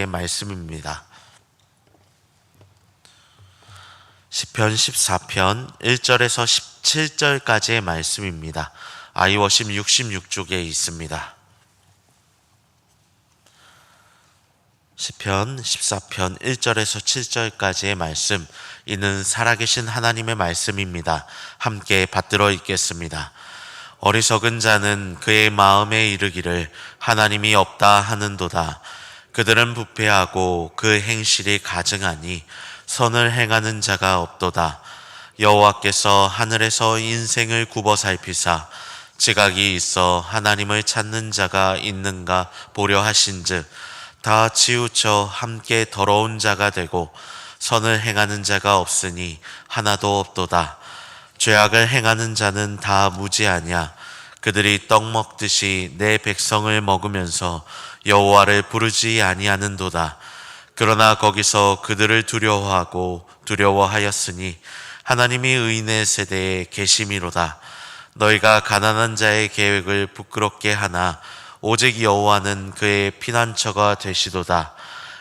말씀입니다. 시편 14편 1절에서 17절까지의 말씀입니다. 아이워십 66쪽에 있습니다. 시편 14편 1절에서 7절까지의 말씀, 이는 살아계신 하나님의 말씀입니다. 함께 받들어 읽겠습니다. 어리석은 자는 그의 마음에 이르기를 하나님이 없다 하는도다. 그들은 부패하고 그 행실이 가증하니 선을 행하는 자가 없도다. 여호와께서 하늘에서 인생을 굽어 살피사 지각이 있어 하나님을 찾는 자가 있는가 보려 하신즉 다 치우쳐 함께 더러운 자가 되고 선을 행하는 자가 없으니 하나도 없도다. 죄악을 행하는 자는 다 무지하냐. 그들이 떡 먹듯이 내 백성을 먹으면서 여호와를 부르지 아니하는도다. 그러나 거기서 그들을 두려워하였으니 하나님이 의인의 세대에 계심이로다. 너희가 가난한 자의 계획을 부끄럽게 하나 오직 여호와는 그의 피난처가 되시도다.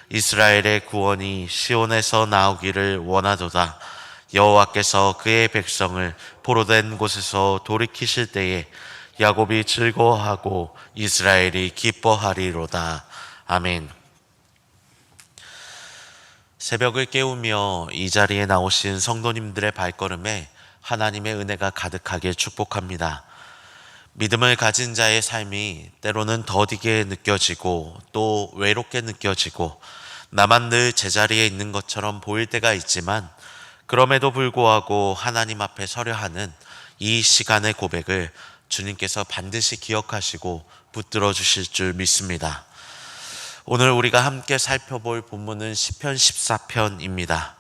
이스라엘의 구원이 시온에서 나오기를 원하도다. 여호와께서 그의 백성을 포로된 곳에서 돌이키실 때에 야곱이 즐거워하고 이스라엘이 기뻐하리로다. 아멘. 새벽을 깨우며 이 자리에 나오신 성도님들의 발걸음에 하나님의 은혜가 가득하게 축복합니다. 믿음을 가진 자의 삶이 때로는 더디게 느껴지고 또 외롭게 느껴지고 나만 늘 제자리에 있는 것처럼 보일 때가 있지만, 그럼에도 불구하고 하나님 앞에 서려 하는 이 시간의 고백을 주님께서 반드시 기억하시고 붙들어 주실 줄 믿습니다. 오늘 우리가 함께 살펴볼 본문은 시편 14편입니다.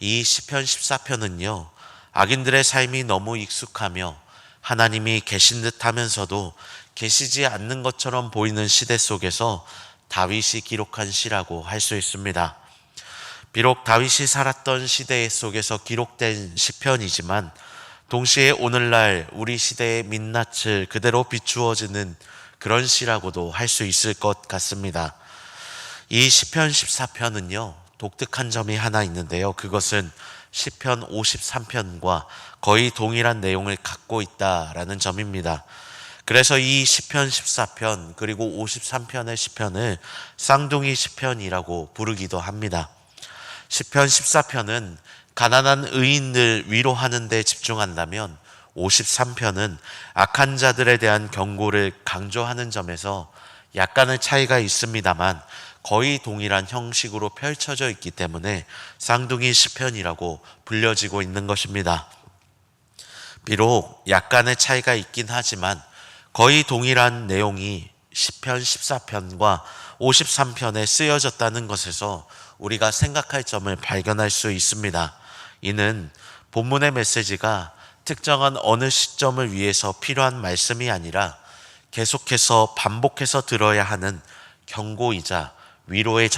이 시편 14편은요, 악인들의 삶이 너무 익숙하며 하나님이 계신 듯 하면서도 계시지 않는 것처럼 보이는 시대 속에서 다윗이 기록한 시라고 할 수 있습니다. 비록 다윗이 살았던 시대 속에서 기록된 시편이지만 동시에 오늘날 우리 시대의 민낯을 그대로 비추어지는 그런 시라고도 할 수 있을 것 같습니다. 이 시편 14편은요, 독특한 점이 하나 있는데요. 그것은 시편 53편과 거의 동일한 내용을 갖고 있다라는 점입니다. 그래서 이 시편 14편 그리고 53편의 시편을 쌍둥이 시편이라고 부르기도 합니다. 시편 14편은 가난한 의인들 위로하는 데 집중한다면 53편은 악한 자들에 대한 경고를 강조하는 점에서 약간의 차이가 있습니다만 거의 동일한 형식으로 펼쳐져 있기 때문에 쌍둥이 시편이라고 불려지고 있는 것입니다. 비록 약간의 차이가 있긴 하지만 거의 동일한 내용이 시편 14편과 53편에 쓰여졌다는 것에서 우리가 생각할 점을 발견할 수 있습니다. 이는 본문의 메시지가 특정한 어느 시점을 위해서 필요한 말씀이 아니라 계속해서 반복해서 들어야 하는 경고이자 위로의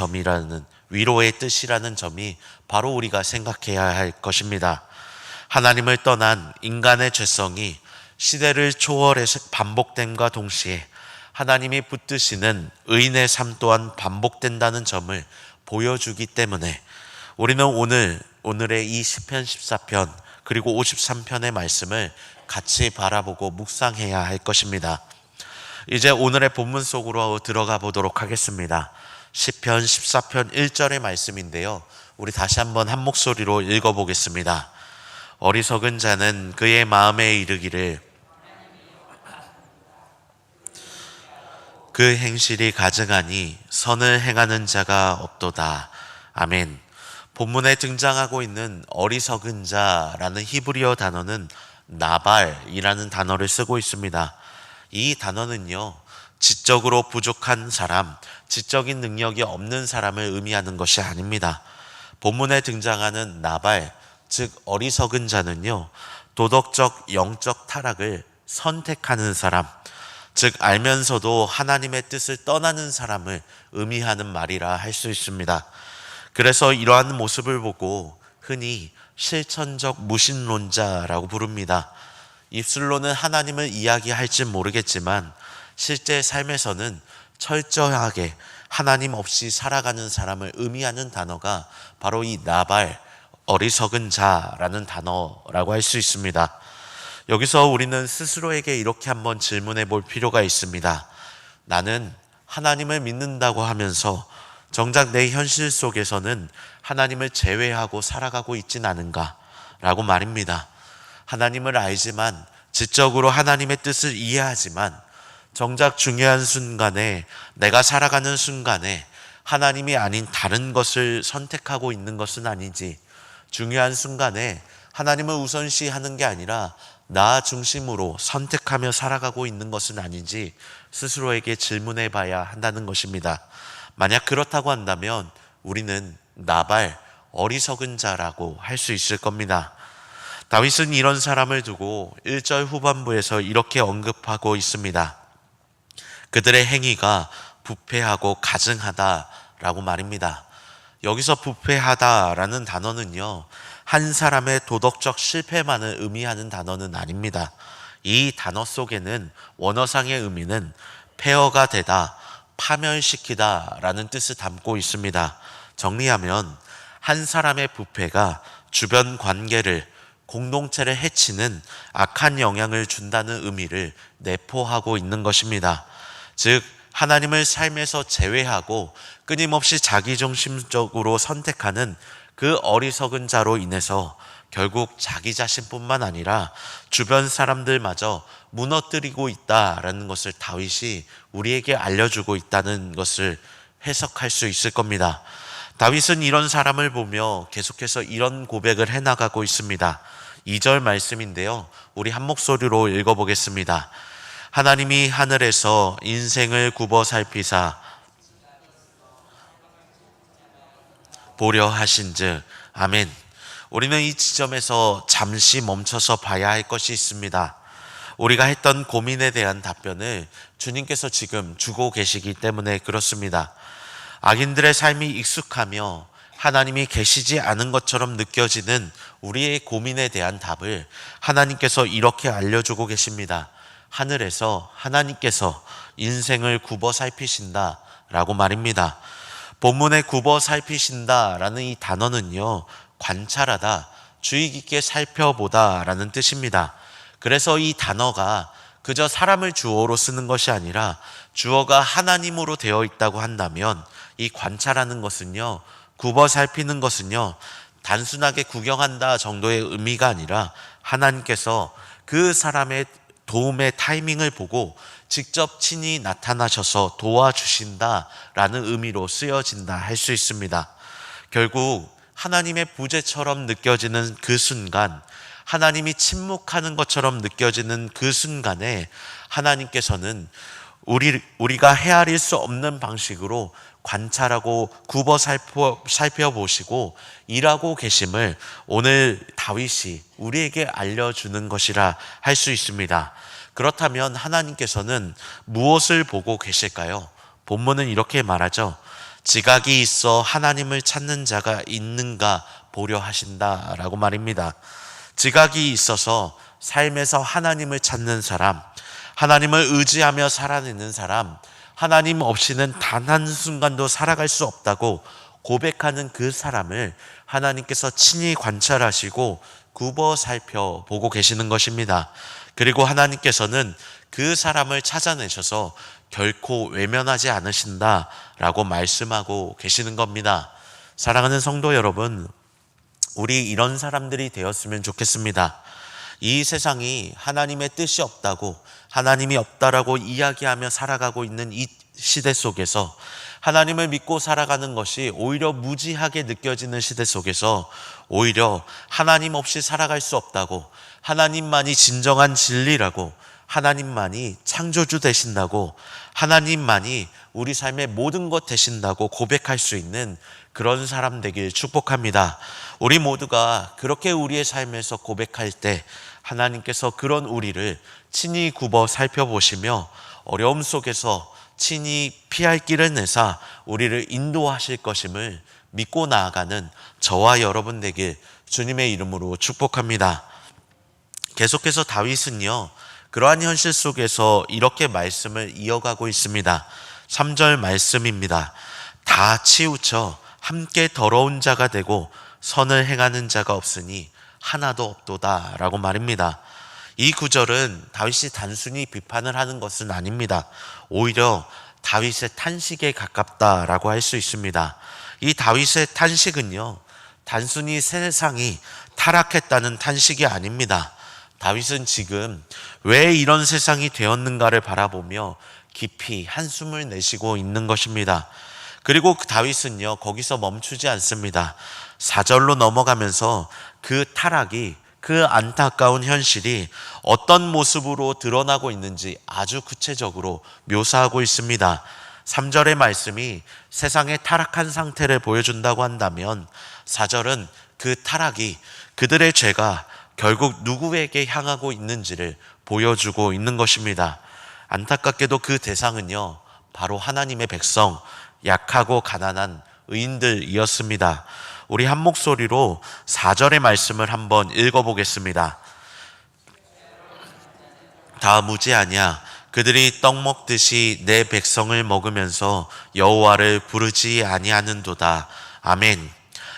뜻이라는 점이 바로 우리가 생각해야 할 것입니다. 하나님을 떠난 인간의 죄성이 시대를 초월해서 반복됨과 동시에 하나님이 붙드시는 의인의 삶 또한 반복된다는 점을 보여주기 때문에 우리는 오늘의 이 시편 14편 그리고 53편의 말씀을 같이 바라보고 묵상해야 할 것입니다. 이제 오늘의 본문 속으로 들어가 보도록 하겠습니다. 시편 14편 1절의 말씀인데요, 우리 다시 한번 한 목소리로 읽어보겠습니다. 어리석은 자는 그의 마음에 이르기를 그 행실이 가증하니 선을 행하는 자가 없도다. 아멘. 본문에 등장하고 있는 어리석은 자라는 히브리어 단어는 나발이라는 단어를 쓰고 있습니다. 이 단어는요, 지적으로 부족한 사람, 지적인 능력이 없는 사람을 의미하는 것이 아닙니다. 본문에 등장하는 나발, 즉 어리석은 자는요, 도덕적, 영적 타락을 선택하는 사람, 즉 알면서도 하나님의 뜻을 떠나는 사람을 의미하는 말이라 할 수 있습니다. 그래서 이러한 모습을 보고 흔히 실천적 무신론자라고 부릅니다. 입술로는 하나님을 이야기할지 모르겠지만 실제 삶에서는 철저하게 하나님 없이 살아가는 사람을 의미하는 단어가 바로 이 나발, 어리석은 자라는 단어라고 할 수 있습니다. 여기서 우리는 스스로에게 이렇게 한번 질문해 볼 필요가 있습니다. 나는 하나님을 믿는다고 하면서 정작 내 현실 속에서는 하나님을 제외하고 살아가고 있진 않은가? 라고 말입니다. 하나님을 알지만, 지적으로 하나님의 뜻을 이해하지만 정작 중요한 순간에, 내가 살아가는 순간에 하나님이 아닌 다른 것을 선택하고 있는 것은 아닌지, 중요한 순간에 하나님을 우선시하는 게 아니라 나 중심으로 선택하며 살아가고 있는 것은 아닌지 스스로에게 질문해 봐야 한다는 것입니다. 만약 그렇다고 한다면 우리는 나발, 어리석은 자라고 할 수 있을 겁니다. 다윗은 이런 사람을 두고 1절 후반부에서 이렇게 언급하고 있습니다. 그들의 행위가 부패하고 가증하다라고 말입니다. 여기서 부패하다라는 단어는요, 한 사람의 도덕적 실패만을 의미하는 단어는 아닙니다. 이 단어 속에는 원어상의 의미는 폐허가 되다, 파멸시키다 라는 뜻을 담고 있습니다. 정리하면 한 사람의 부패가 주변 관계를, 공동체를 해치는 악한 영향을 준다는 의미를 내포하고 있는 것입니다. 즉, 하나님을 삶에서 제외하고 끊임없이 자기중심적으로 선택하는 그 어리석은 자로 인해서 결국 자기 자신뿐만 아니라 주변 사람들마저 무너뜨리고 있다라는 것을 다윗이 우리에게 알려주고 있다는 것을 해석할 수 있을 겁니다. 다윗은 이런 사람을 보며 계속해서 이런 고백을 해나가고 있습니다. 2절 말씀인데요, 우리 한 목소리로 읽어보겠습니다. 하나님이 하늘에서 인생을 굽어 살피사 보려 하신즉. 아멘. 우리는 이 지점에서 잠시 멈춰서 봐야 할 것이 있습니다. 우리가 했던 고민에 대한 답변을 주님께서 지금 주고 계시기 때문에 그렇습니다. 악인들의 삶이 익숙하며 하나님이 계시지 않은 것처럼 느껴지는 우리의 고민에 대한 답을 하나님께서 이렇게 알려주고 계십니다. 하늘에서 하나님께서 인생을 굽어 살피신다 라고 말입니다. 본문에 굽어 살피신다 라는 이 단어는요, 관찰하다, 주의 깊게 살펴보다 라는 뜻입니다. 그래서 이 단어가 그저 사람을 주어로 쓰는 것이 아니라 주어가 하나님으로 되어 있다고 한다면, 이 관찰하는 것은요, 굽어 살피는 것은요, 단순하게 구경한다 정도의 의미가 아니라 하나님께서 그 사람의 도움의 타이밍을 보고 직접 친히 나타나셔서 도와주신다라는 의미로 쓰여진다 할 수 있습니다. 결국 하나님의 부재처럼 느껴지는 그 순간, 하나님이 침묵하는 것처럼 느껴지는 그 순간에 하나님께서는 우리가 헤아릴 수 없는 방식으로 관찰하고 굽어 살펴보시고 일하고 계심을 오늘 다윗이 우리에게 알려주는 것이라 할 수 있습니다. 그렇다면 하나님께서는 무엇을 보고 계실까요? 본문은 이렇게 말하죠. 지각이 있어 하나님을 찾는 자가 있는가 보려 하신다라고 말입니다. 지각이 있어서 삶에서 하나님을 찾는 사람, 하나님을 의지하며 살아내는 사람, 하나님 없이는 단 한순간도 살아갈 수 없다고 고백하는 그 사람을 하나님께서 친히 관찰하시고 굽어 살펴보고 계시는 것입니다. 그리고 하나님께서는 그 사람을 찾아내셔서 결코 외면하지 않으신다라고 말씀하고 계시는 겁니다. 사랑하는 성도 여러분, 우리 이런 사람들이 되었으면 좋겠습니다. 이 세상이 하나님의 뜻이 없다고, 하나님이 없다라고 이야기하며 살아가고 있는 이 시대 속에서, 하나님을 믿고 살아가는 것이 오히려 무지하게 느껴지는 시대 속에서 오히려 하나님 없이 살아갈 수 없다고, 하나님만이 진정한 진리라고, 하나님만이 창조주 되신다고, 하나님만이 우리 삶의 모든 것 되신다고 고백할 수 있는 그런 사람 되길 축복합니다. 우리 모두가 그렇게 우리의 삶에서 고백할 때 하나님께서 그런 우리를 친히 굽어 살펴보시며 어려움 속에서 친히 피할 길을 내사 우리를 인도하실 것임을 믿고 나아가는 저와 여러분 되길 주님의 이름으로 축복합니다. 계속해서 다윗은요, 그러한 현실 속에서 이렇게 말씀을 이어가고 있습니다. 3절 말씀입니다. 다 치우쳐 함께 더러운 자가 되고 선을 행하는 자가 없으니 하나도 없도다 라고 말입니다. 이 구절은 다윗이 단순히 비판을 하는 것은 아닙니다. 오히려 다윗의 탄식에 가깝다라고 할 수 있습니다. 이 다윗의 탄식은요, 단순히 세상이 타락했다는 탄식이 아닙니다. 다윗은 지금 왜 이런 세상이 되었는가를 바라보며 깊이 한숨을 내쉬고 있는 것입니다. 그리고 다윗은요, 거기서 멈추지 않습니다. 4절로 넘어가면서 그 타락이, 그 안타까운 현실이 어떤 모습으로 드러나고 있는지 아주 구체적으로 묘사하고 있습니다. 3절의 말씀이 세상의 타락한 상태를 보여준다고 한다면 4절은 그 타락이, 그들의 죄가 결국 누구에게 향하고 있는지를 보여주고 있는 것입니다. 안타깝게도 그 대상은요, 바로 하나님의 백성, 약하고 가난한 의인들이었습니다. 우리 한 목소리로 4절의 말씀을 한번 읽어보겠습니다. 다 무지하냐? 그들이 떡 먹듯이 내 백성을 먹으면서 여호와를 부르지 아니하는도다. 아멘.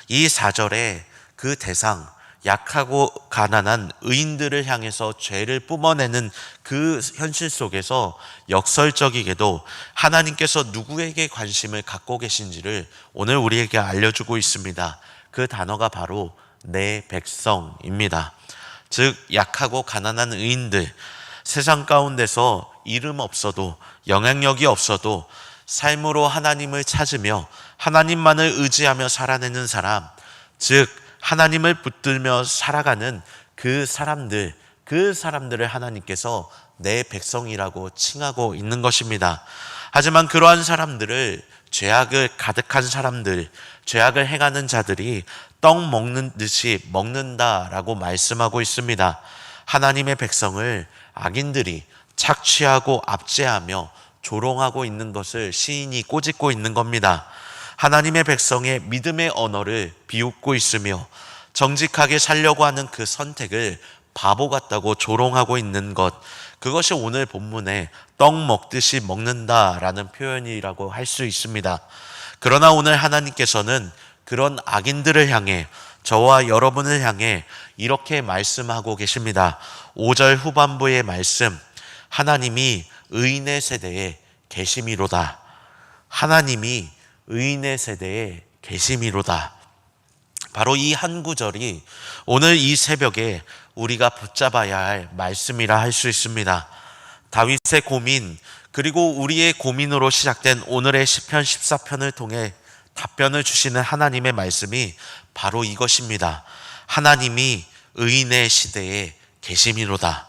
이 4절에 그 대상, 약하고 가난한 의인들을 향해서 죄를 뿜어내는 그 현실 속에서 역설적이게도 하나님께서 누구에게 관심을 갖고 계신지를 오늘 우리에게 알려주고 있습니다. 그 단어가 바로 내 백성입니다. 즉 약하고 가난한 의인들, 세상 가운데서 이름 없어도, 영향력이 없어도 삶으로 하나님을 찾으며 하나님만을 의지하며 살아내는 사람, 즉 하나님을 붙들며 살아가는 그 사람들을 하나님께서 내 백성이라고 칭하고 있는 것입니다. 하지만 그러한 사람들을, 죄악을 가득한 사람들, 죄악을 행하는 자들이 떡 먹는 듯이 먹는다라고 말씀하고 있습니다. 하나님의 백성을 악인들이 착취하고 압제하며 조롱하고 있는 것을 시인이 꼬집고 있는 겁니다. 하나님의 백성의 믿음의 언어를 비웃고 있으며 정직하게 살려고 하는 그 선택을 바보 같다고 조롱하고 있는 것, 그것이 오늘 본문에 떡 먹듯이 먹는다라는 표현이라고 할 수 있습니다. 그러나 오늘 하나님께서는 그런 악인들을 향해, 저와 여러분을 향해 이렇게 말씀하고 계십니다. 5절 후반부의 말씀, 하나님이 의인의 세대에 계심이로다. 하나님이 의인의 세대에 계심이로다. 바로 이 한 구절이 오늘 이 새벽에 우리가 붙잡아야 할 말씀이라 할 수 있습니다. 다윗의 고민, 그리고 우리의 고민으로 시작된 오늘의 시편 14편을 통해 답변을 주시는 하나님의 말씀이 바로 이것입니다. 하나님이 의인의 시대에 계심이로다.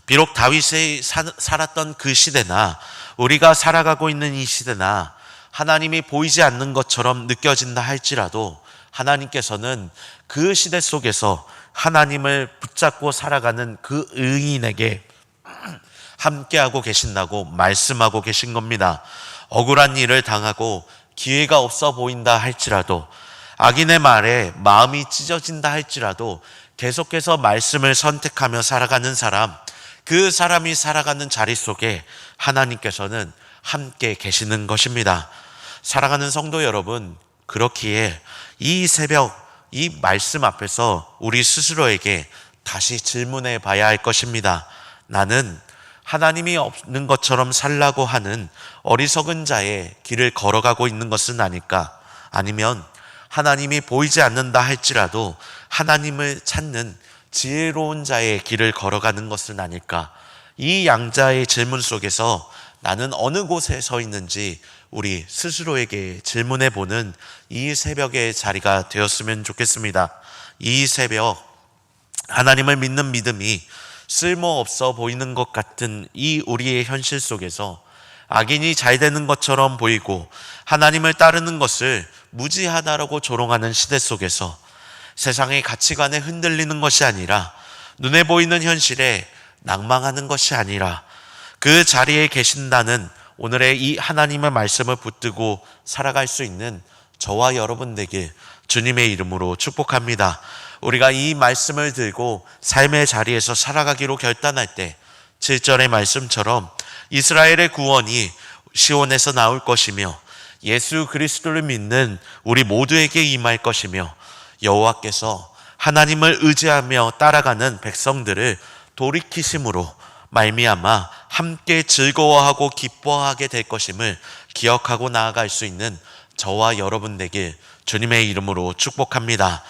비록 다윗이 살았던 그 시대나 우리가 살아가고 있는 이 시대나 하나님이 보이지 않는 것처럼 느껴진다 할지라도 하나님께서는 그 시대 속에서 하나님을 붙잡고 살아가는 그 의인에게 함께하고 계신다고 말씀하고 계신 겁니다. 억울한 일을 당하고 기회가 없어 보인다 할지라도, 악인의 말에 마음이 찢어진다 할지라도 계속해서 말씀을 선택하며 살아가는 사람, 그 사람이 살아가는 자리 속에 하나님께서는 함께 계시는 것입니다. 사랑하는 성도 여러분, 그렇기에 이 새벽 이 말씀 앞에서 우리 스스로에게 다시 질문해 봐야 할 것입니다. 나는 하나님이 없는 것처럼 살라고 하는 어리석은 자의 길을 걸어가고 있는 것은 아닐까? 아니면 하나님이 보이지 않는다 할지라도 하나님을 찾는 지혜로운 자의 길을 걸어가는 것은 아닐까? 이 양자의 질문 속에서 나는 어느 곳에 서 있는지 우리 스스로에게 질문해 보는 이 새벽의 자리가 되었으면 좋겠습니다. 이 새벽 하나님을 믿는 믿음이 쓸모없어 보이는 것 같은 이 우리의 현실 속에서 악인이 잘 되는 것처럼 보이고 하나님을 따르는 것을 무지하다라고 조롱하는 시대 속에서 세상의 가치관에 흔들리는 것이 아니라, 눈에 보이는 현실에 낭망하는 것이 아니라 그 자리에 계신다는 오늘의 이 하나님의 말씀을 붙들고 살아갈 수 있는 저와 여러분 되길 주님의 이름으로 축복합니다. 우리가 이 말씀을 들고 삶의 자리에서 살아가기로 결단할 때 7절의 말씀처럼 이스라엘의 구원이 시온에서 나올 것이며 예수 그리스도를 믿는 우리 모두에게 임할 것이며 여호와께서 하나님을 의지하며 따라가는 백성들을 돌이키심으로 말미암아 함께 즐거워하고 기뻐하게 될 것임을 기억하고 나아갈 수 있는 저와 여러분 되길 주님의 이름으로 축복합니다.